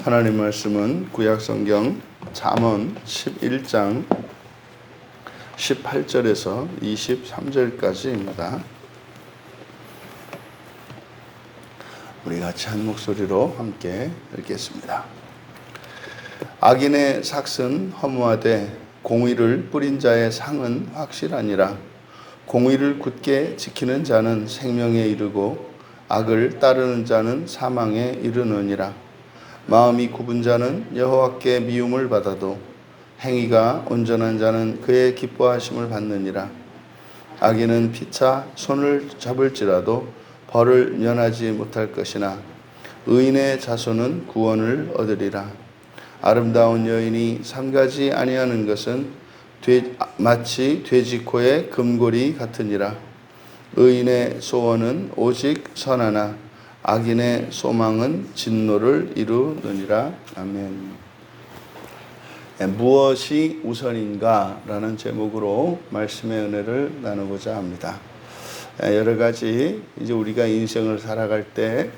하나님 말씀은 구약성경 잠언 11장 18절에서 23절까지입니다. 우리 같이 한 목소리로 함께 읽겠습니다. 악인의 삭은 허무하되 공의를 뿌린 자의 상은 확실하니라. 공의를 굳게 지키는 자는 생명에 이르고 악을 따르는 자는 사망에 이르느니라. 마음이 굽은 자는 여호와께 미움을 받아도 행위가 온전한 자는 그의 기뻐하심을 받느니라. 악인은 피차 손을 잡을지라도 벌을 면하지 못할 것이나 의인의 자손은 구원을 얻으리라. 아름다운 여인이 삼가지 아니하는 것은 마치 돼지코의 금고리 같으니라. 의인의 소원은 오직 선하나 악인의 소망은 진노를 이루느니라. 아멘. 무엇이 우선인가? 라는 제목으로 말씀의 은혜를 나누고자 합니다. 여러 가지 이제 우리가 인생을 살아갈 때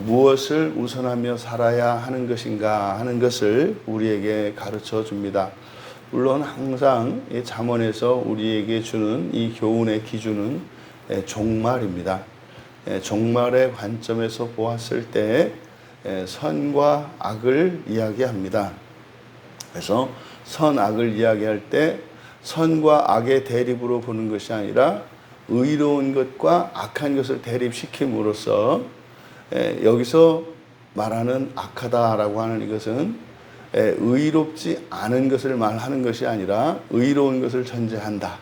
무엇을 우선하며 살아야 하는 것인가 하는 것을 우리에게 가르쳐 줍니다. 물론 항상 이 잠언에서 우리에게 주는 이 교훈의 기준은 종말입니다. 종말의 관점에서 보았을 때 선과 악을 이야기합니다. 그래서 선악을 이야기할 때 선과 악의 대립으로 보는 것이 아니라 의로운 것과 악한 것을 대립시킴으로써 여기서 말하는 악하다라고 하는 이것은 의롭지 않은 것을 말하는 것이 아니라 의로운 것을 전제한다.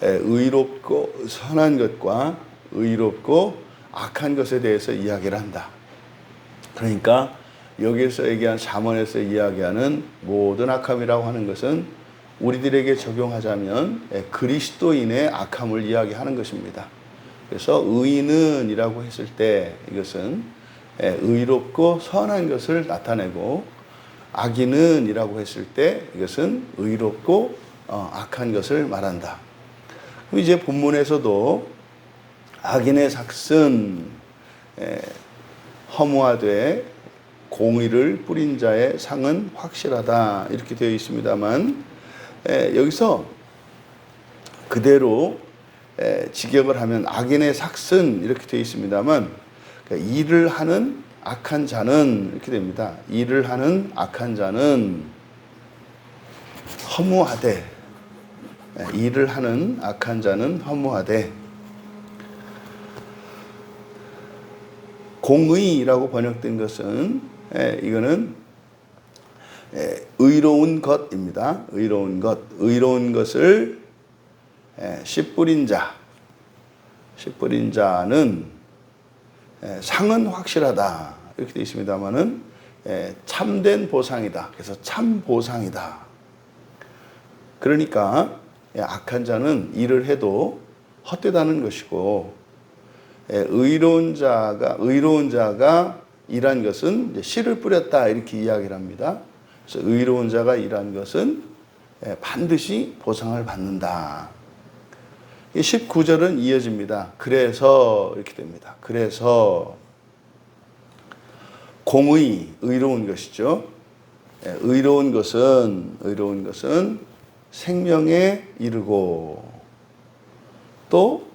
의롭고 선한 것과 의롭고 악한 것에 대해서 이야기를 한다. 그러니까 여기에서 얘기한 잠언에서 이야기하는 모든 악함이라고 하는 것은 우리들에게 적용하자면 그리스도인의 악함을 이야기하는 것입니다. 그래서 의인은 이라고 했을 때 이것은 의롭고 선한 것을 나타내고 악인은 이라고 했을 때 이것은 의롭고 악한 것을 말한다. 그럼 이제 본문에서도 악인의 삭은 허무하되 공의를 뿌린 자의 상은 확실하다 이렇게 되어 있습니다만 여기서 그대로 직역을 하면 악인의 삭은 이렇게 되어 있습니다만 그러니까 일을 하는 악한 자는 이렇게 됩니다. 일을 하는 악한 자는 허무하되 일을 하는 악한 자는 허무하되 공의라고 번역된 것은 이거는 의로운 것입니다. 의로운 것, 의로운 것을 씨 뿌린 자는 상은 확실하다 이렇게 되어 있습니다만은 참된 보상이다. 그래서 참 보상이다. 그러니까 악한 자는 일을 해도 헛되다는 것이고 의로운 자가 일한 것은 씨를 뿌렸다 이렇게 이야기를 합니다. 그래서 의로운 자가 일한 것은 반드시 보상을 받는다. 19절은 이어집니다. 그래서 이렇게 됩니다. 그래서 공의, 의로운 것이죠. 의로운 것은 생명에 이르고 또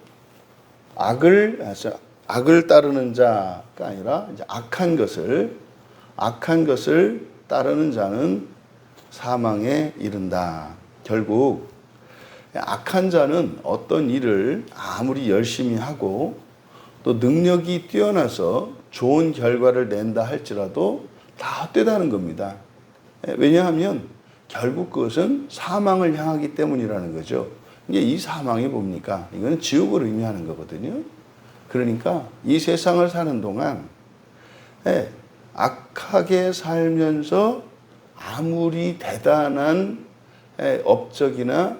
악을 따르는 자가 아니라 이제 악한 것을 따르는 자는 사망에 이른다. 결국 악한 자는 어떤 일을 아무리 열심히 하고 또 능력이 뛰어나서 좋은 결과를 낸다 할지라도 다 헛되다는 겁니다. 왜냐하면 결국 그것은 사망을 향하기 때문이라는 거죠. 이게 이 사망이 뭡니까? 이거는 지옥을 의미하는 거거든요. 그러니까 이 세상을 사는 동안 악하게 살면서 아무리 대단한 업적이나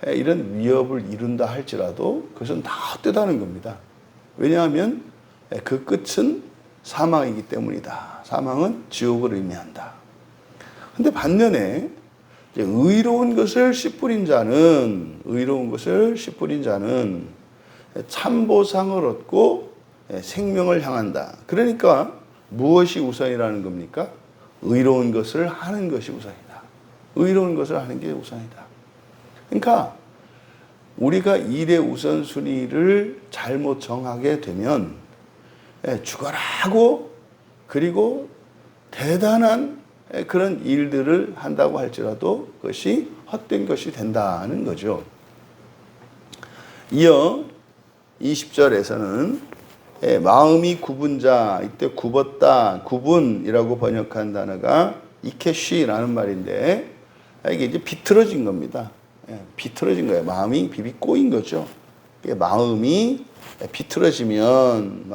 이런 위협을 이룬다 할지라도 그것은 다 헛되다는 겁니다. 왜냐하면 그 끝은 사망이기 때문이다. 사망은 지옥을 의미한다. 근데 반면에 의로운 것을 씨 뿌린 자는 참 보상을 얻고 생명을 향한다. 그러니까 무엇이 우선이라는 겁니까? 의로운 것을 하는 것이 우선이다. 의로운 것을 하는 게 우선이다. 그러니까 우리가 일의 우선순위를 잘못 정하게 되면 죽어라고 그리고 대단한 그런 일들을 한다고 할지라도 그것이 헛된 것이 된다는 거죠. 이어 20절에서는 마음이 굽은 자, 이때 굽었다, 구분이라고 번역한 단어가 이케쉬라는 말인데 이게 이제 비틀어진 겁니다. 비틀어진 거예요. 마음이 비비 꼬인 거죠. 마음이 비틀어지면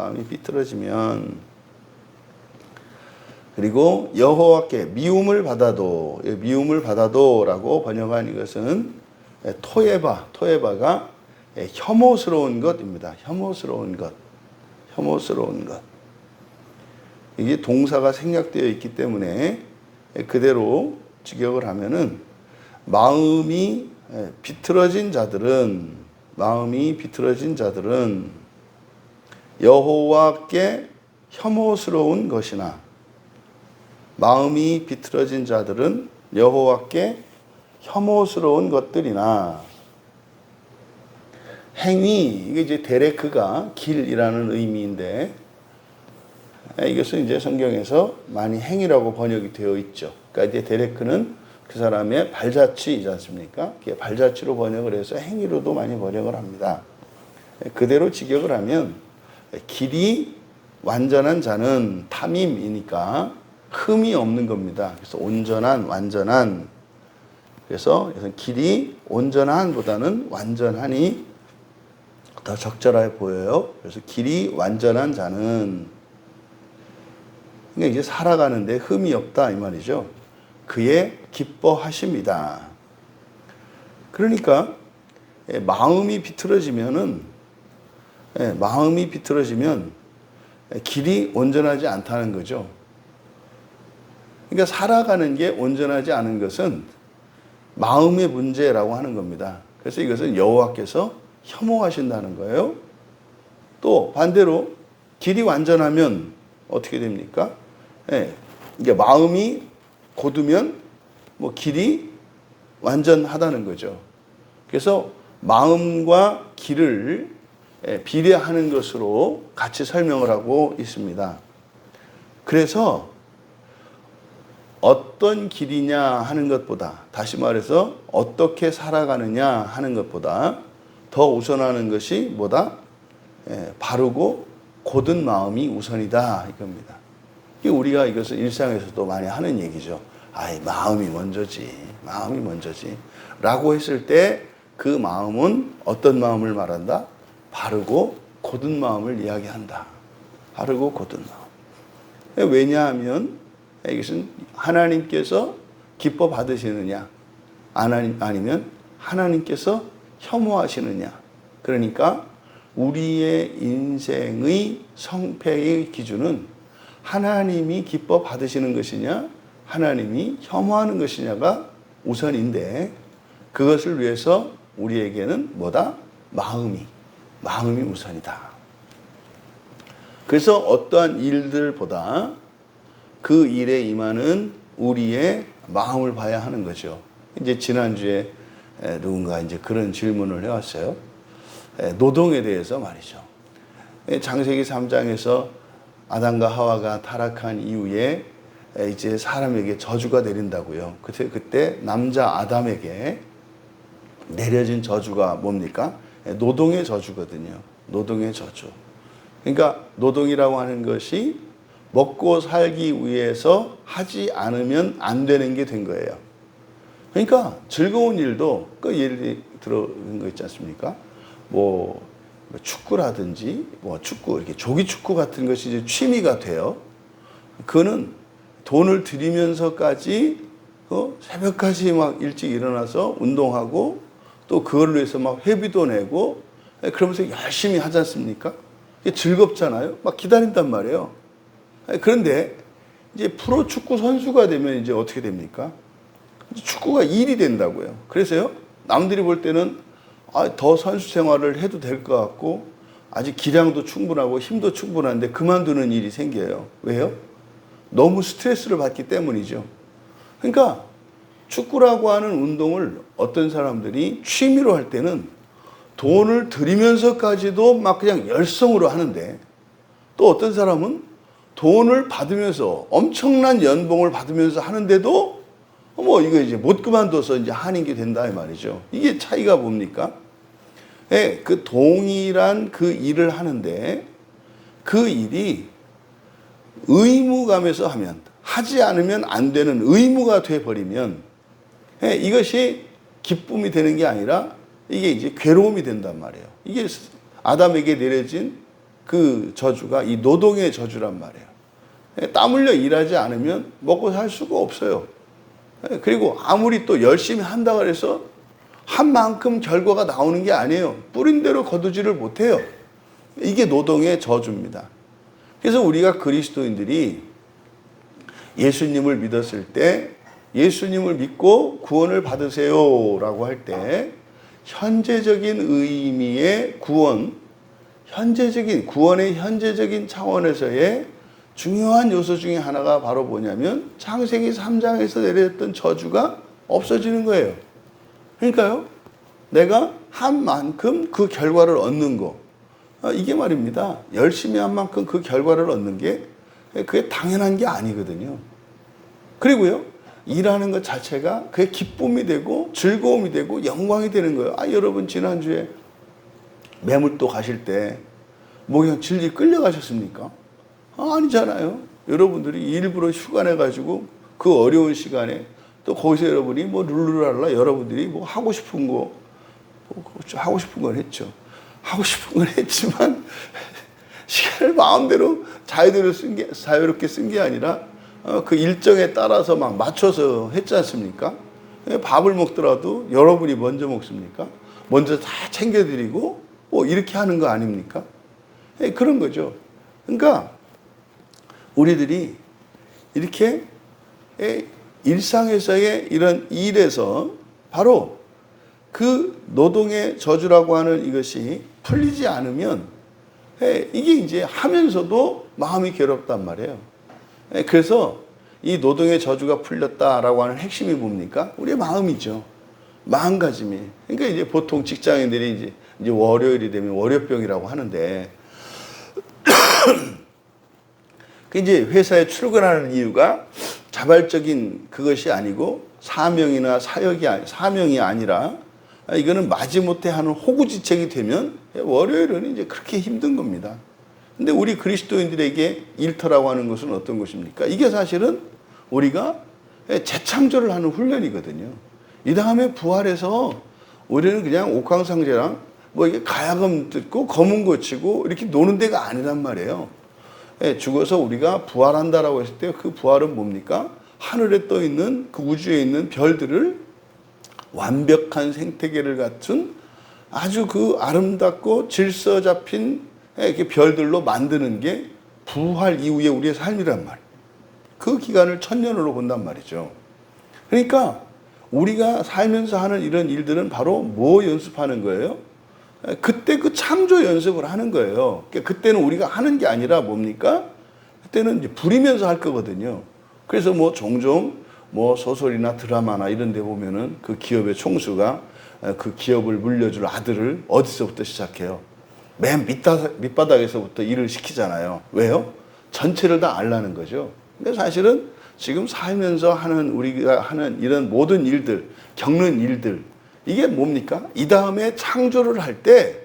그리고 여호와께 미움을 받아도라고 번역한 이것은 토에바가 혐오스러운 것입니다. 혐오스러운 것. 이게 동사가 생략되어 있기 때문에 그대로 직역을 하면은 마음이 비틀어진 자들은 여호와께 혐오스러운 것이나 마음이 비틀어진 자들은 여호와께 혐오스러운 것들이나 행위, 이게 이제 데레크가 길이라는 의미인데 이것은 이제 성경에서 많이 행위라고 번역이 되어 있죠. 그러니까 이제 데레크는 그 사람의 발자취이지 않습니까? 발자취로 번역을 해서 행위로도 많이 번역을 합니다. 그대로 직역을 하면 길이 완전한 자는 탐임이니까 흠이 없는 겁니다. 그래서 온전한, 완전한. 그래서 길이 온전한보다는 완전하니 더 적절해 보여요. 그래서 길이 완전한 자는 그러니까 이제 살아가는데 흠이 없다 이 말이죠. 그의 기뻐하심이다. 그러니까 마음이 비틀어지면 길이 온전하지 않다는 거죠. 그러니까 살아가는 게 온전하지 않은 것은 마음의 문제라고 하는 겁니다. 그래서 이것은 여호와께서 혐오하신다는 거예요. 또 반대로 길이 완전하면 어떻게 됩니까? 이게 마음이 곧으면 길이 완전하다는 거죠. 그래서 마음과 길을 비례하는 것으로 같이 설명을 하고 있습니다. 그래서 어떤 길이냐 하는 것보다, 다시 말해서 어떻게 살아가느냐 하는 것보다 더 우선하는 것이 뭐다? 바르고 곧은 마음이 우선이다 이겁니다. 우리가 이것을 일상에서도 많이 하는 얘기죠. 마음이 먼저지 라고 했을 때 그 마음은 어떤 마음을 말한다? 바르고 곧은 마음을 이야기한다. 바르고 곧은 마음. 왜냐하면 이것은 하나님께서 기뻐 받으시느냐 아니면 하나님께서 혐오하시느냐. 그러니까 우리의 인생의 성패의 기준은 하나님이 기뻐 받으시는 것이냐 하나님이 혐오하는 것이냐가 우선인데 그것을 위해서 우리에게는 뭐다? 마음이 우선이다. 그래서 어떠한 일들보다 그 일에 임하는 우리의 마음을 봐야 하는 거죠. 이제 지난주에 누군가 이제 그런 질문을 해왔어요. 노동에 대해서 말이죠. 창세기 3장에서 아담과 하와가 타락한 이후에 이제 사람에게 저주가 내린다고요. 그때 남자 아담에게 내려진 저주가 뭡니까? 노동의 저주거든요. 노동의 저주. 그러니까 노동이라고 하는 것이 먹고 살기 위해서 하지 않으면 안 되는 게 된 거예요. 그러니까 즐거운 일도 예를 들어 그런 거 있지 않습니까? 축구라든지 축구 이렇게 조기 축구 같은 것이 이제 취미가 돼요. 그거는 돈을 들이면서까지 새벽까지 막 일찍 일어나서 운동하고 또 그걸 위해서 막 회비도 내고 그러면서 열심히 하지 않습니까? 이게 즐겁잖아요. 막 기다린단 말이에요. 그런데 이제 프로 축구 선수가 되면 이제 어떻게 됩니까? 축구가 일이 된다고요. 그래서요, 남들이 볼 때는 더 선수 생활을 해도 될 것 같고 아직 기량도 충분하고 힘도 충분한데 그만두는 일이 생겨요. 왜요? 너무 스트레스를 받기 때문이죠. 그러니까 축구라고 하는 운동을 어떤 사람들이 취미로 할 때는 돈을 들이면서까지도 막 그냥 열성으로 하는데, 또 어떤 사람은 돈을 받으면서 엄청난 연봉을 받으면서 하는데도 이거 이제 못 그만둬서 이제 하는 게 된다 이 말이죠. 이게 차이가 뭡니까? 예, 그 동일한 그 일을 하는데 그 일이 의무감에서 하면, 하지 않으면 안 되는 의무가 돼버리면, 예, 이것이 기쁨이 되는 게 아니라 이게 이제 괴로움이 된단 말이에요. 이게 아담에게 내려진 그 저주가 이 노동의 저주란 말이에요. 예, 땀 흘려 일하지 않으면 먹고 살 수가 없어요. 예, 그리고 아무리 또 열심히 한다고 해서 한 만큼 결과가 나오는 게 아니에요. 뿌린 대로 거두지를 못해요. 이게 노동의 저주입니다. 그래서 우리가 그리스도인들이 예수님을 믿었을 때, 예수님을 믿고 구원을 받으세요라고 할 때 현재적인 의미의 구원, 구원의 현재적인 차원에서의 중요한 요소 중에 하나가 바로 뭐냐면 창세기 3장에서 내렸던 저주가 없어지는 거예요. 그러니까요, 내가 한 만큼 그 결과를 얻는 거, 이게 말입니다. 열심히 한 만큼 그 결과를 얻는 게 그게 당연한 게 아니거든요. 그리고요, 일하는 것 자체가 그게 기쁨이 되고 즐거움이 되고 영광이 되는 거예요. 여러분 지난주에 매물도 가실 때 뭐 그냥 질질 끌려가셨습니까? 아니잖아요. 여러분들이 일부러 휴가 내가지고 그 어려운 시간에 또 거기서 여러분이 뭐 룰루랄라 여러분들이 뭐 하고 싶은 거, 하고 싶은 건 했죠. 하고 싶은 건 했지만 시간을 마음대로 자유롭게 쓴 게 아니라 그 일정에 따라서 막 맞춰서 했지 않습니까? 밥을 먹더라도 여러분이 먼저 먹습니까? 먼저 다 챙겨드리고 이렇게 하는 거 아닙니까? 그런 거죠. 그러니까 우리들이 이렇게 일상에서의 이런 일에서 바로 그 노동의 저주라고 하는 이것이 풀리지 않으면 이게 이제 하면서도 마음이 괴롭단 말이에요. 그래서 이 노동의 저주가 풀렸다라고 하는 핵심이 뭡니까? 우리의 마음이죠. 마음가짐이. 그러니까 이제 보통 직장인들이 이제 월요일이 되면 월요병이라고 하는데, 그 이제 회사에 출근하는 이유가 자발적인 그것이 아니고 사명이나 사명이 아니라 이거는 마지못해 하는 호구지책이 되면 월요일은 이제 그렇게 힘든 겁니다. 근데 우리 그리스도인들에게 일터라고 하는 것은 어떤 것입니까? 이게 사실은 우리가 재창조를 하는 훈련이거든요. 이 다음에 부활해서 우리는 그냥 옥황상제랑 뭐 이게 가야금 듣고 검은 고치고 이렇게 노는 데가 아니란 말이에요. 죽어서 우리가 부활한다라고 했을 때 그 부활은 뭡니까? 하늘에 떠 있는 그 우주에 있는 별들을 완벽한 생태계를 갖춘 아주 그 아름답고 질서 잡힌 이렇게 별들로 만드는 게 부활 이후의 우리의 삶이란 말이에요. 그 기간을 1000년으로 본단 말이죠. 그러니까 우리가 살면서 하는 이런 일들은 바로 뭐 연습하는 거예요? 그때 그 창조 연습을 하는 거예요. 그때는 우리가 하는 게 아니라 뭡니까? 그때는 이제 부리면서 할 거거든요. 그래서 뭐 종종 뭐 소설이나 드라마나 이런 데 보면은 그 기업의 총수가 그 기업을 물려줄 아들을 어디서부터 시작해요? 맨 밑바닥에서부터 일을 시키잖아요. 왜요? 전체를 다 알라는 거죠. 근데 사실은 지금 살면서 하는 우리가 하는 이런 모든 일들, 겪는 일들, 이게 뭡니까? 이 다음에 창조를 할 때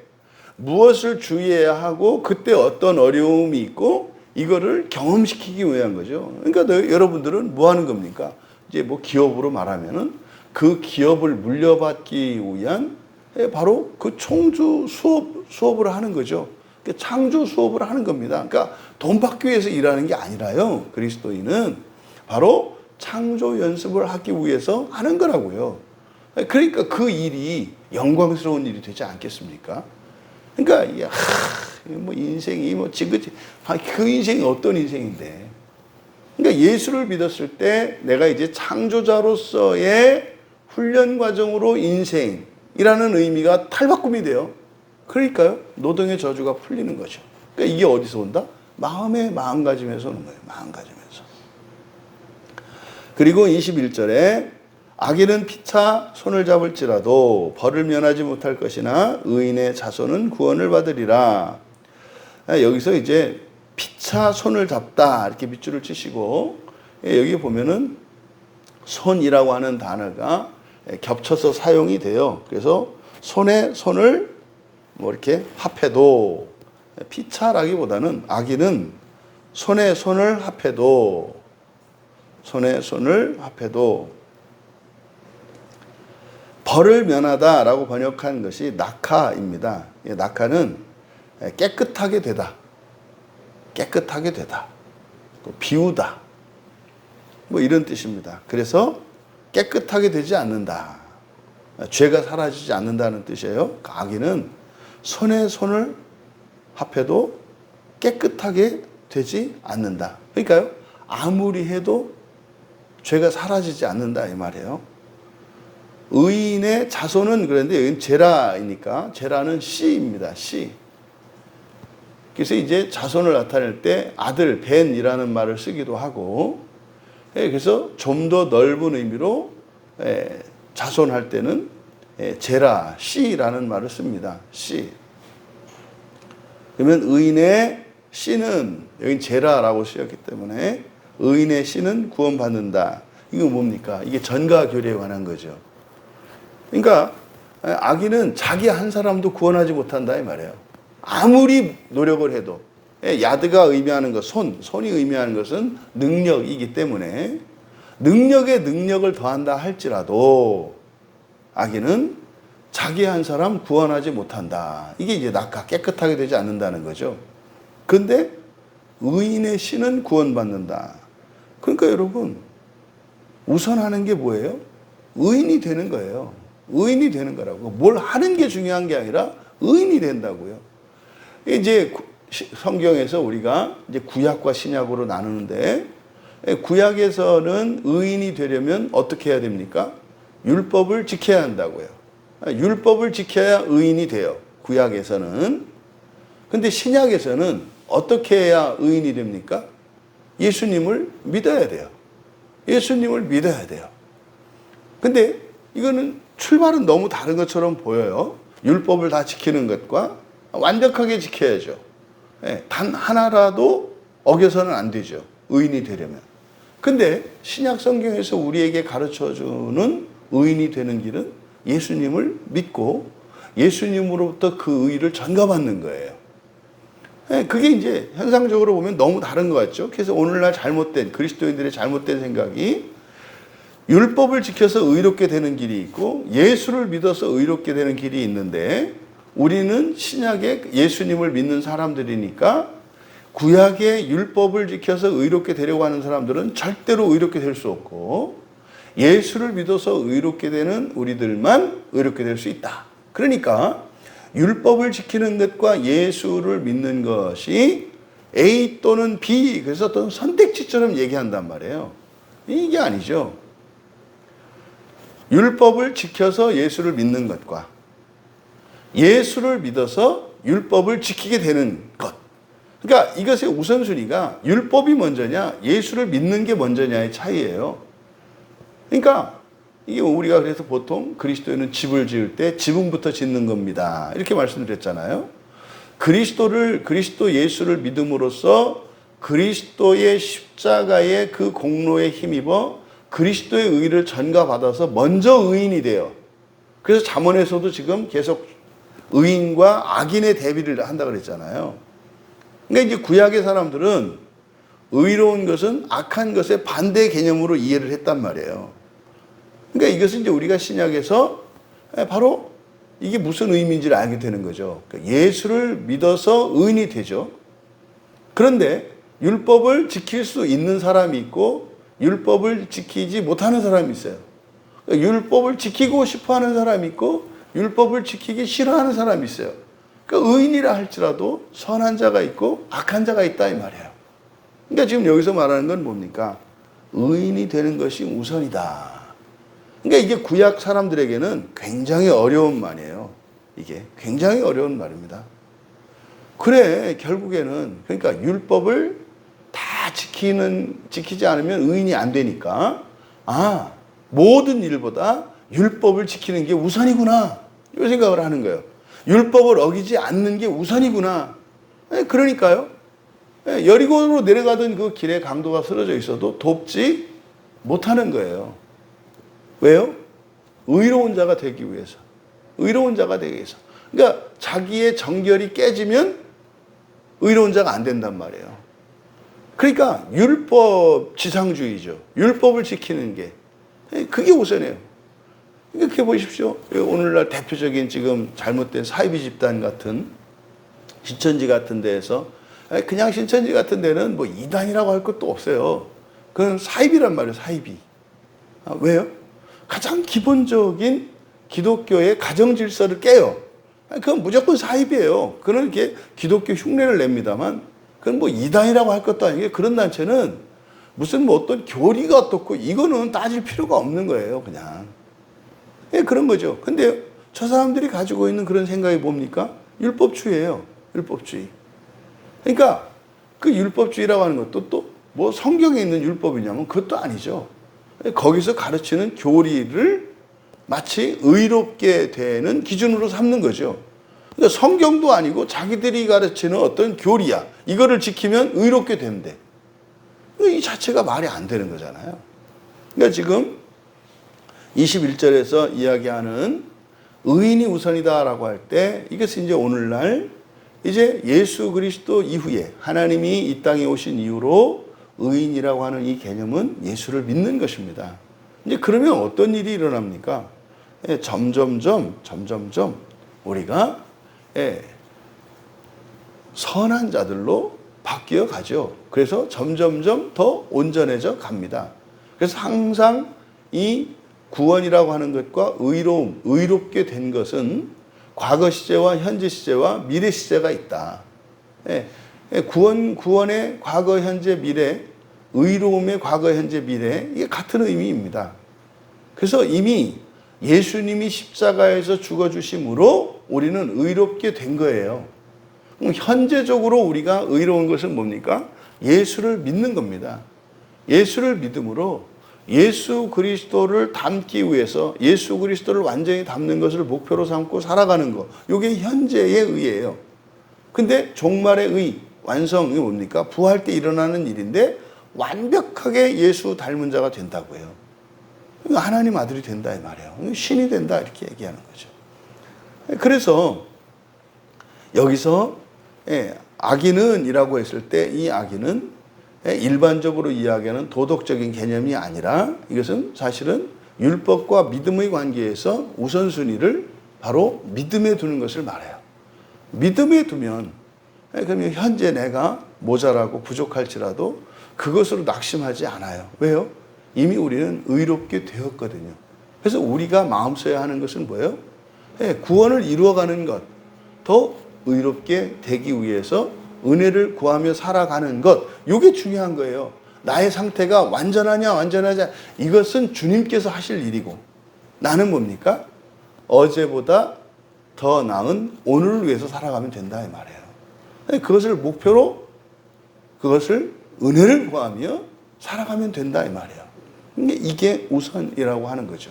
무엇을 주의해야 하고 그때 어떤 어려움이 있고 이거를 경험시키기 위한 거죠. 그러니까 여러분들은 뭐 하는 겁니까? 이제 뭐 기업으로 말하면은 그 기업을 물려받기 위한 바로 그 총주 수업을 하는 거죠. 창조 수업을 하는 겁니다. 그러니까 돈 받기 위해서 일하는 게 아니라요. 그리스도인은 바로 창조 연습을 하기 위해서 하는 거라고요. 그러니까 그 일이 영광스러운 일이 되지 않겠습니까? 그러니까 뭐 인생이 뭐 지그지 그 인생이 어떤 인생인데? 그러니까 예수를 믿었을 때 내가 이제 창조자로서의 훈련 과정으로 인생이라는 의미가 탈바꿈이 돼요. 그러니까요, 노동의 저주가 풀리는 거죠. 그러니까 이게 어디서 온다? 마음의 마음가짐에서 오는 거예요. 마음가짐에서. 그리고 21절에 악인은 피차 손을 잡을지라도 벌을 면하지 못할 것이나 의인의 자손은 구원을 받으리라. 여기서 이제 피차 손을 잡다 이렇게 밑줄을 치시고, 여기 보면은 손이라고 하는 단어가 겹쳐서 사용이 돼요. 그래서 손에 손을 뭐 이렇게 합해도, 피차라기보다는 악인은 손에 손을 합해도, 손에 손을 합해도 벌을 면하다라고 번역한 것이 낙하입니다. 낙하는 깨끗하게 되다, 깨끗하게 되다, 비우다, 뭐 이런 뜻입니다. 그래서 깨끗하게 되지 않는다, 죄가 사라지지 않는다는 뜻이에요. 악인은 손에 손을 합해도 깨끗하게 되지 않는다. 그러니까요, 아무리 해도 죄가 사라지지 않는다 이 말이에요. 의인의 자손은 그런데 여기는 제라이니까 제라는 씨입니다. 씨. 그래서 이제 자손을 나타낼 때 아들, 벤이라는 말을 쓰기도 하고, 그래서 좀 더 넓은 의미로 자손할 때는 제라, 씨라는 말을 씁니다. 씨. 그러면 의인의 씨는, 여기 제라라고 쓰였기 때문에 의인의 씨는 구원받는다. 이거 뭡니까? 이게 전가 교리에 관한 거죠. 그러니까 악인은 자기 한 사람도 구원하지 못한다 이 말이에요. 아무리 노력을 해도. 야드가 의미하는 것, 손이 의미하는 것은 능력이기 때문에 능력에 능력을 더한다 할지라도 악인은 자기 한 사람 구원하지 못한다. 이게 이제 낙하, 깨끗하게 되지 않는다는 거죠. 근데 의인의 씨는 구원받는다. 그러니까 여러분, 우선 하는 게 뭐예요? 의인이 되는 거예요. 의인이 되는 거라고. 뭘 하는 게 중요한 게 아니라 의인이 된다고요. 이제 성경에서 우리가 이제 구약과 신약으로 나누는데, 구약에서는 의인이 되려면 어떻게 해야 됩니까? 율법을 지켜야 한다고요. 율법을 지켜야 의인이 돼요. 구약에서는. 근데 신약에서는 어떻게 해야 의인이 됩니까? 예수님을 믿어야 돼요. 예수님을 믿어야 돼요. 근데 이거는 출발은 너무 다른 것처럼 보여요. 율법을 다 지키는 것과 완벽하게 지켜야죠. 단 하나라도 어겨서는 안 되죠. 의인이 되려면. 근데 신약 성경에서 우리에게 가르쳐주는 의인이 되는 길은 예수님을 믿고 예수님으로부터 그 의를 전가받는 거예요. 그게 이제 현상적으로 보면 너무 다른 것 같죠. 그래서 오늘날 잘못된, 그리스도인들의 잘못된 생각이 율법을 지켜서 의롭게 되는 길이 있고 예수를 믿어서 의롭게 되는 길이 있는데, 우리는 신약의 예수님을 믿는 사람들이니까 구약의 율법을 지켜서 의롭게 되려고 하는 사람들은 절대로 의롭게 될 수 없고, 예수를 믿어서 의롭게 되는 우리들만 의롭게 될 수 있다. 그러니까 율법을 지키는 것과 예수를 믿는 것이 A 또는 B, 그래서 어떤 선택지처럼 얘기한단 말이에요. 이게 아니죠. 율법을 지켜서 예수를 믿는 것과 예수를 믿어서 율법을 지키게 되는 것. 그러니까 이것의 우선순위가 율법이 먼저냐, 예수를 믿는 게 먼저냐의 차이예요. 그러니까 이게 우리가 그래서 보통 그리스도인은 집을 지을 때 지붕부터 짓는 겁니다, 이렇게 말씀드렸잖아요. 그리스도 예수를 믿음으로써 그리스도의 십자가의 그 공로에 힘입어 그리스도의 의를 전가받아서 먼저 의인이 돼요. 그래서 잠언에서도 지금 계속 의인과 악인의 대비를 한다고 그랬잖아요. 그러니까 이제 구약의 사람들은 의로운 것은 악한 것의 반대 개념으로 이해를 했단 말이에요. 그러니까 이것은 이제 우리가 신약에서 바로 이게 무슨 의미인지를 알게 되는 거죠. 그러니까 예수를 믿어서 의인이 되죠. 그런데 율법을 지킬 수 있는 사람이 있고 율법을 지키지 못하는 사람이 있어요. 그러니까 율법을 지키고 싶어하는 사람이 있고 율법을 지키기 싫어하는 사람이 있어요. 그러니까 의인이라 할지라도 선한 자가 있고 악한 자가 있다 이 말이에요. 그러니까 지금 여기서 말하는 건 뭡니까? 의인이 되는 것이 우선이다. 그러니까 이게 구약 사람들에게는 굉장히 어려운 말이에요. 이게 굉장히 어려운 말입니다. 그래, 결국에는 그러니까 율법을 다 지키지 않으면 의인이 안 되니까 아, 모든 일보다 율법을 지키는 게 우선이구나. 이 생각을 하는 거예요. 율법을 어기지 않는 게 우선이구나. 그러니까요. 여리고로 내려가던 그 길에 강도가 쓰러져 있어도 돕지 못하는 거예요. 왜요? 의로운 자가 되기 위해서. 의로운 자가 되기 위해서. 그러니까 자기의 정결이 깨지면 의로운 자가 안 된단 말이에요. 그러니까 율법 지상주의죠. 율법을 지키는 게. 그게 우선이에요. 이렇게 보십시오. 오늘날 대표적인 지금 잘못된 사이비 집단 같은 신천지 같은 데에서 그냥 신천지 같은 데는 뭐 이단이라고 할 것도 없어요. 그건 사이비란 말이에요. 사이비. 왜요? 가장 기본적인 기독교의 가정 질서를 깨요. 그건 무조건 사이비예요. 그는 이렇게 기독교 흉내를 냅니다만 그건 뭐 이단이라고 할 것도 아니고 그런 단체는 무슨 뭐 어떤 교리가 어떻고 이거는 따질 필요가 없는 거예요. 그냥. 그런 거죠. 근데 저 사람들이 가지고 있는 그런 생각이 뭡니까? 율법주의예요. 율법주의. 그러니까 그 율법주의라고 하는 것도 또 뭐 성경에 있는 율법이냐면 그것도 아니죠. 거기서 가르치는 교리를 마치 의롭게 되는 기준으로 삼는 거죠. 그러니까 성경도 아니고 자기들이 가르치는 어떤 교리야. 이거를 지키면 의롭게 된대. 이 자체가 말이 안 되는 거잖아요. 그러니까 지금 21절에서 이야기하는 의인이 우선이다라고 할 때 이것이 이제 오늘날 이제 예수 그리스도 이후에 하나님이 이 땅에 오신 이후로 의인이라고 하는 이 개념은 예수를 믿는 것입니다. 이제 그러면 어떤 일이 일어납니까? 점점점 우리가 선한 자들로 바뀌어 가죠. 그래서 점점점 더 온전해져 갑니다. 그래서 항상 이 구원이라고 하는 것과 의로움, 의롭게 된 것은 과거 시제와 현재 시제와 미래 시제가 있다. 구원의 과거, 현재, 미래, 의로움의 과거, 현재, 미래, 이게 같은 의미입니다. 그래서 이미 예수님이 십자가에서 죽어주심으로 우리는 의롭게 된 거예요. 현재적으로 우리가 의로운 것은 뭡니까? 예수를 믿는 겁니다. 예수를 믿음으로 예수 그리스도를 닮기 위해서 예수 그리스도를 완전히 닮는 것을 목표로 삼고 살아가는 것. 이게 현재의 의예요. 근데 종말의 의, 완성이 뭡니까? 부활 때 일어나는 일인데 완벽하게 예수 닮은 자가 된다고 해요. 하나님 아들이 된다 이 말이에요. 신이 된다 이렇게 얘기하는 거죠. 그래서 여기서 악인은 이라고 했을 때 이 악인은 일반적으로 이야기하는 도덕적인 개념이 아니라 이것은 사실은 율법과 믿음의 관계에서 우선순위를 바로 믿음에 두는 것을 말해요. 믿음에 두면 그러면 현재 내가 모자라고 부족할지라도 그것으로 낙심하지 않아요. 왜요? 이미 우리는 의롭게 되었거든요. 그래서 우리가 마음 써야 하는 것은 뭐예요? 구원을 이루어가는 것, 더 의롭게 되기 위해서 은혜를 구하며 살아가는 것, 이게 중요한 거예요. 나의 상태가 완전하냐 완전하지 않냐, 이것은 주님께서 하실 일이고 나는 뭡니까? 어제보다 더 나은 오늘을 위해서 살아가면 된다 이 말이에요. 그것을 목표로 그것을 은혜를 구하며 살아가면 된다 이 말이에요. 이게 우선이라고 하는 거죠.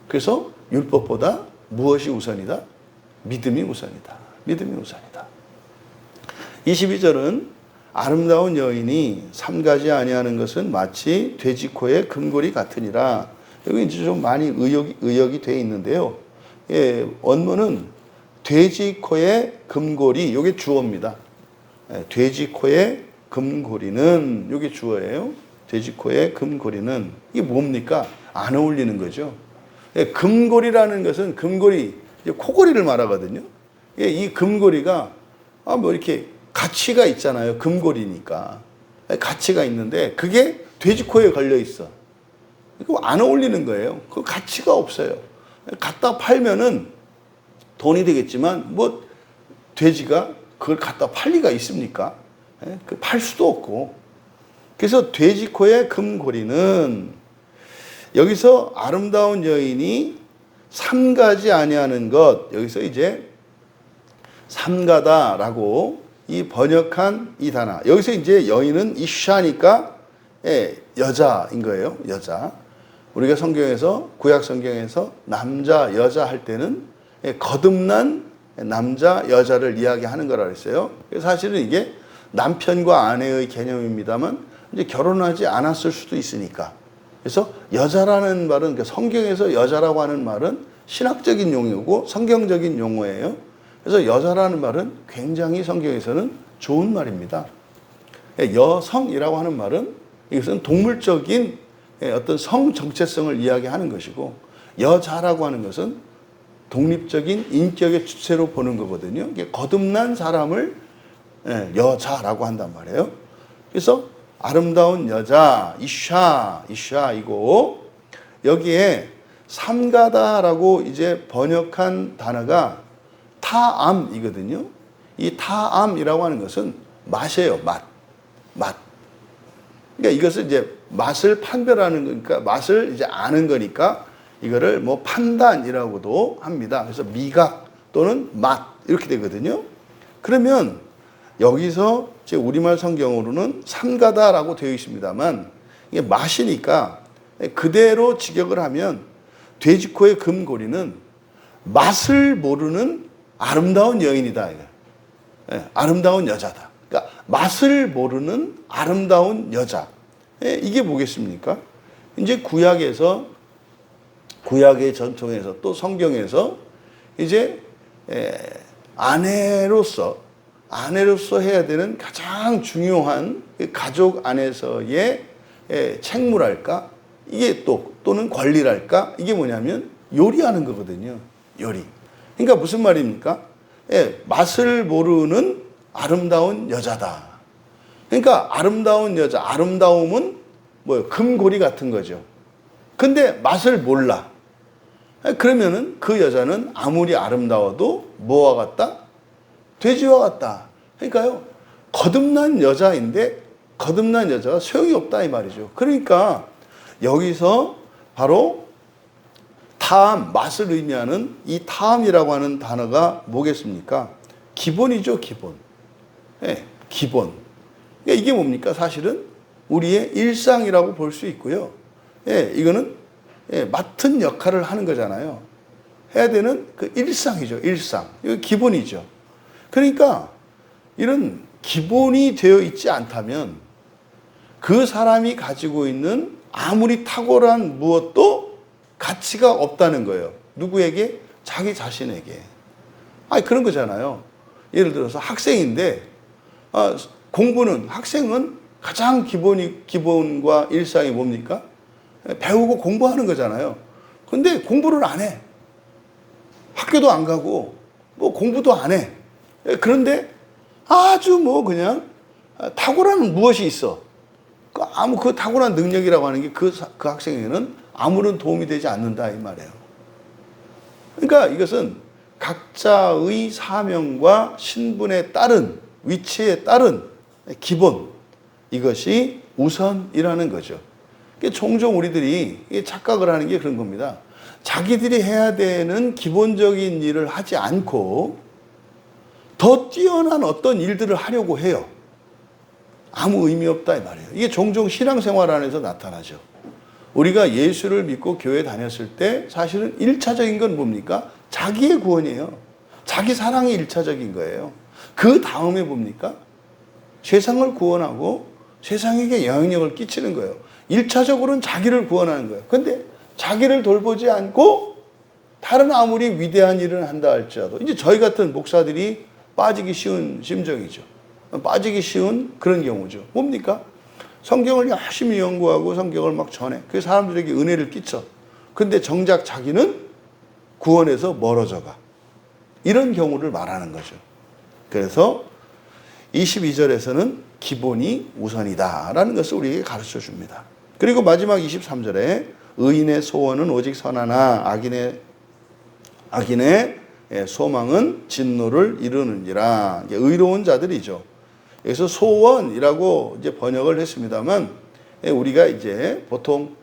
그래서 율법보다 무엇이 우선이다? 믿음이 우선이다. 믿음이 우선이다. 22절은 아름다운 여인이 삼가지 아니하는 것은 마치 돼지코의 금고리 같으니라. 여기 이제 좀 많이 의역이 되어 있는데요. 원문은 돼지코의 금고리, 이게 주어입니다. 돼지코의 금고리는, 이게 주어예요. 돼지코의 금고리는, 이게 뭡니까? 안 어울리는 거죠. 금고리라는 것은, 금고리, 코골이를 말하거든요. 이 금고리가 뭐 이렇게 가치가 있잖아요. 금고리니까. 가치가 있는데 그게 돼지코에 걸려 있어. 이거 안 어울리는 거예요. 그 가치가 없어요. 갖다 팔면은 돈이 되겠지만 뭐 돼지가 그걸 갖다 팔 리가 있습니까? 팔 수도 없고. 그래서 돼지코의 금고리는 여기서 아름다운 여인이 삼가지 아니하는 것, 여기서 이제 삼가다라고 이 번역한 이 단어. 여기서 이제 여인은 이샤니까 여자인 거예요. 여자. 우리가 성경에서 구약 성경에서 남자 여자 할 때는 거듭난 남자 여자를 이야기하는 거라 그랬어요. 사실은 이게 남편과 아내의 개념입니다만 이제 결혼하지 않았을 수도 있으니까. 그래서 여자라는 말은 성경에서 여자라고 하는 말은 신학적인 용어고 성경적인 용어예요. 그래서 여자라는 말은 굉장히 성경에서는 좋은 말입니다. 여성이라고 하는 말은 이것은 동물적인 어떤 성 정체성을 이야기하는 것이고, 여자라고 하는 것은 독립적인 인격의 주체로 보는 거거든요. 거듭난 사람을 여자라고 한단 말이에요. 그래서 아름다운 여자, 이샤이고, 여기에 삼가다라고 이제 번역한 단어가 타암이거든요. 이 타암이라고 하는 것은 맛이에요. 맛. 그러니까 이것을 이제 맛을 판별하는 거니까, 맛을 이제 아는 거니까 이거를 뭐 판단이라고도 합니다. 그래서 미각 또는 맛 이렇게 되거든요. 그러면 여기서 제 우리말 성경으로는 삼가다라고 되어 있습니다만, 이게 맛이니까 그대로 직역을 하면 돼지코의 금고리는 맛을 모르는 아름다운 여인이다. 아름다운 여자다. 그러니까 맛을 모르는 아름다운 여자. 이게 뭐겠습니까? 이제 구약의 전통에서 또 성경에서 이제 아내로서 해야 되는 가장 중요한 가족 안에서의 책무랄까? 이게 또는 권리랄까? 이게 뭐냐면 요리하는 거거든요. 요리. 그러니까 무슨 말입니까? 맛을 모르는 아름다운 여자다. 그러니까 아름다운 여자, 아름다움은 뭐예요? 금고리 같은 거죠. 근데 맛을 몰라. 그러면은 그 여자는 아무리 아름다워도 뭐와 같다? 돼지와 같다. 그러니까요, 거듭난 여자인데 거듭난 여자가 소용이 없다 이 말이죠. 그러니까 여기서 바로 타함, 맛을 의미하는 이 타함이라고 하는 단어가 뭐겠습니까? 기본이죠, 기본. 기본. 그러니까 이게 뭡니까? 사실은 우리의 일상이라고 볼 수 있고요. 이거는 맡은 역할을 하는 거잖아요. 해야 되는 그 일상이죠, 일상. 이거 기본이죠. 그러니까 이런 기본이 되어 있지 않다면 그 사람이 가지고 있는 아무리 탁월한 무엇도 가치가 없다는 거예요. 누구에게? 자기 자신에게. 그런 거잖아요. 예를 들어서 학생인데 공부는, 학생은 가장 기본과 일상이 뭡니까? 배우고 공부하는 거잖아요. 근데 공부를 안 해. 학교도 안 가고 뭐 공부도 안 해. 그런데 아주 뭐 그냥 탁월한 무엇이 있어. 그 탁월한 능력이라고 하는 게 그 학생에게는 아무런 도움이 되지 않는다 이 말이에요. 그러니까 이것은 각자의 사명과 신분에 따른, 위치에 따른 기본, 이것이 우선이라는 거죠. 종종 우리들이 착각을 하는 게 그런 겁니다. 자기들이 해야 되는 기본적인 일을 하지 않고 더 뛰어난 어떤 일들을 하려고 해요. 아무 의미 없다 이 말이에요. 이게 종종 신앙생활 안에서 나타나죠. 우리가 예수를 믿고 교회 다녔을 때 사실은 1차적인 건 뭡니까? 자기의 구원이에요. 자기 사랑이 1차적인 거예요. 그 다음에 뭡니까? 세상을 구원하고 세상에게 영향력을 끼치는 거예요. 1차적으로는 자기를 구원하는 거예요. 근데 자기를 돌보지 않고 다른 아무리 위대한 일을 한다 할지라도 이제 저희 같은 목사들이 빠지기 쉬운 심정이죠. 빠지기 쉬운 그런 경우죠. 뭡니까? 성경을 열심히 연구하고 성경을 막 전해. 그 사람들에게 은혜를 끼쳐. 근데 정작 자기는 구원에서 멀어져 가. 이런 경우를 말하는 거죠. 그래서 22절에서는 기본이 우선이다라는 것을 우리에게 가르쳐 줍니다. 그리고 마지막 23절에 의인의 소원은 오직 선하나 악인의 소망은 진노를 이루느니라. 의로운 자들이죠. 여기서 소원이라고 이제 번역을 했습니다만 우리가 이제 보통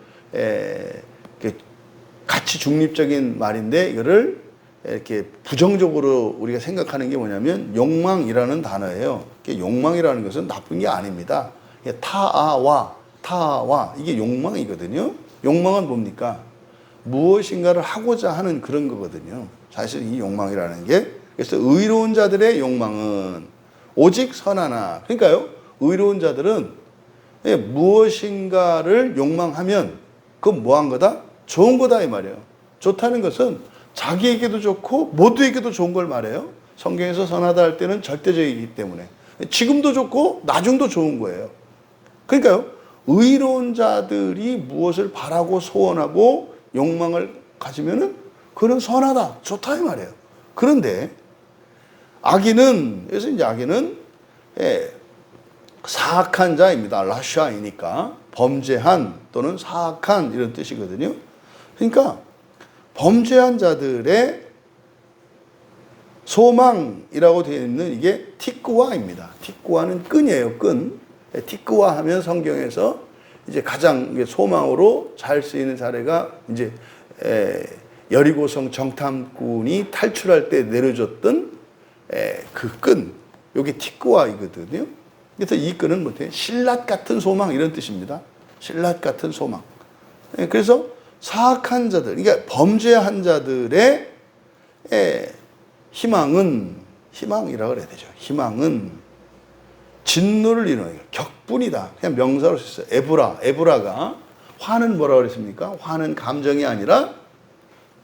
가치 중립적인 말인데 이거를 이렇게 부정적으로 우리가 생각하는 게 뭐냐면 욕망이라는 단어예요. 욕망이라는 것은 나쁜 게 아닙니다. 타와 이게 욕망이거든요. 욕망은 뭡니까? 무엇인가를 하고자 하는 그런 거거든요. 사실 이 욕망이라는 게. 그래서 의로운 자들의 욕망은 오직 선하나. 그러니까요. 의로운 자들은 무엇인가를 욕망하면 그건 뭐한 거다? 좋은 거다 이 말이에요. 좋다는 것은 자기에게도 좋고 모두에게도 좋은 걸 말해요. 성경에서 선하다 할 때는 절대적이기 때문에 지금도 좋고 나중도 좋은 거예요. 그러니까요. 의로운 자들이 무엇을 바라고 소원하고 욕망을 가지면은 그건 선하다, 좋다 이 말이에요. 그런데 악인은, 그래서 이제 악인은 사악한 자입니다. 라샤이니까 범죄한 또는 사악한 이런 뜻이거든요. 그러니까 범죄한 자들의 소망이라고 되어 있는 이게 티끄와입니다. 티끄와는 끈이에요, 끈. 티끄와 하면 성경에서 이제 가장 소망으로 잘 쓰이는 사례가 이제 여리고성 정탐꾼이 탈출할 때 내려줬던 그 끈, 이게 티끄와이거든요. 그래서 이 끈은 뭐예요? 신라 같은 소망 이런 뜻입니다. 신라 같은 소망. 그래서 사악한 자들, 그러니까 범죄한 자들의 희망이라고 그래야 되죠. 희망은 진노를 이루는 격분이다. 그냥 명사로 썼어요. 에브라가 화는 뭐라고 그랬습니까? 화는 감정이 아니라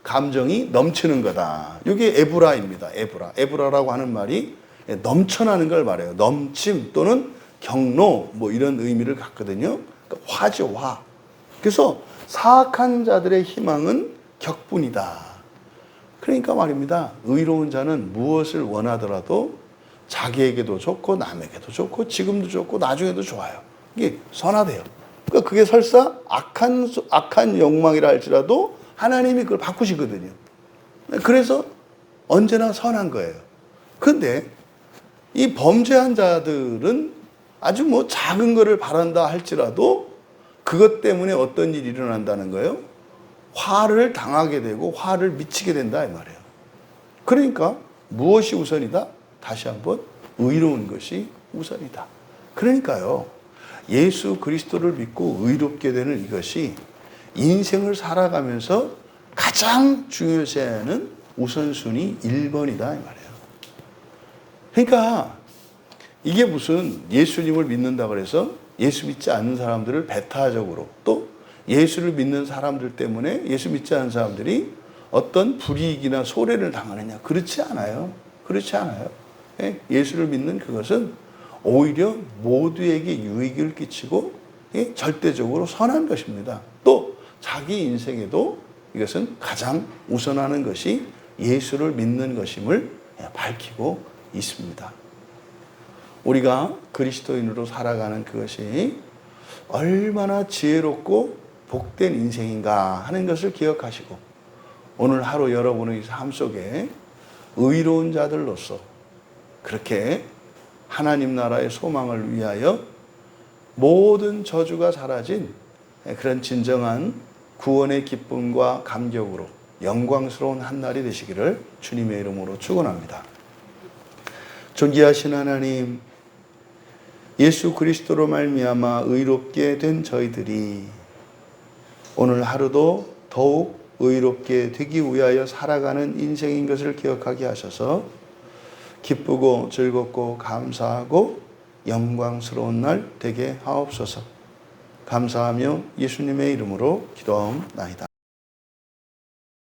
감정이 넘치는 거다. 이게 에브라입니다. 에브라라고 하는 말이 넘쳐나는 걸 말해요. 넘침 또는 경로 뭐 이런 의미를 갖거든요. 그러니까 화죠, 화. 그래서 사악한 자들의 희망은 격분이다. 그러니까 말입니다. 의로운 자는 무엇을 원하더라도 자기에게도 좋고 남에게도 좋고 지금도 좋고 나중에도 좋아요. 이게 선하대요. 그러니까 그게 설사 악한 욕망이라 할지라도 하나님이 그걸 바꾸시거든요. 그래서 언제나 선한 거예요. 그런데 이 범죄한 자들은 아주 뭐 작은 거를 바란다 할지라도 그것 때문에 어떤 일이 일어난다는 거예요? 화를 당하게 되고 화를 미치게 된다 이 말이에요. 그러니까 무엇이 우선이다? 다시 한번 의로운 것이 우선이다. 그러니까요. 예수 그리스도를 믿고 의롭게 되는 이것이 인생을 살아가면서 가장 중요시하는 우선순위 1번이다 이 말이에요. 그러니까 이게 무슨 예수님을 믿는다고 해서 예수 믿지 않는 사람들을 배타적으로 또 예수를 믿는 사람들 때문에 예수 믿지 않는 사람들이 어떤 불이익이나 소래를 당하느냐. 그렇지 않아요. 그렇지 않아요. 예수를 믿는 그것은 오히려 모두에게 유익을 끼치고 절대적으로 선한 것입니다. 또 자기 인생에도 이것은 가장 우선하는 것이 예수를 믿는 것임을 밝히고 있습니다. 우리가 그리스도인으로 살아가는 그것이 얼마나 지혜롭고 복된 인생인가 하는 것을 기억하시고 오늘 하루 여러분의 삶 속에 의로운 자들로서 그렇게 하나님 나라의 소망을 위하여 모든 저주가 사라진 그런 진정한 구원의 기쁨과 감격으로 영광스러운 한 날이 되시기를 주님의 이름으로 축원합니다. 존귀하신 하나님, 예수 그리스도로 말미암아 의롭게 된 저희들이 오늘 하루도 더욱 의롭게 되기 위하여 살아가는 인생인 것을 기억하게 하셔서 기쁘고 즐겁고 감사하고 영광스러운 날 되게 하옵소서. 감사하며 예수님의 이름으로 기도하옵나이다.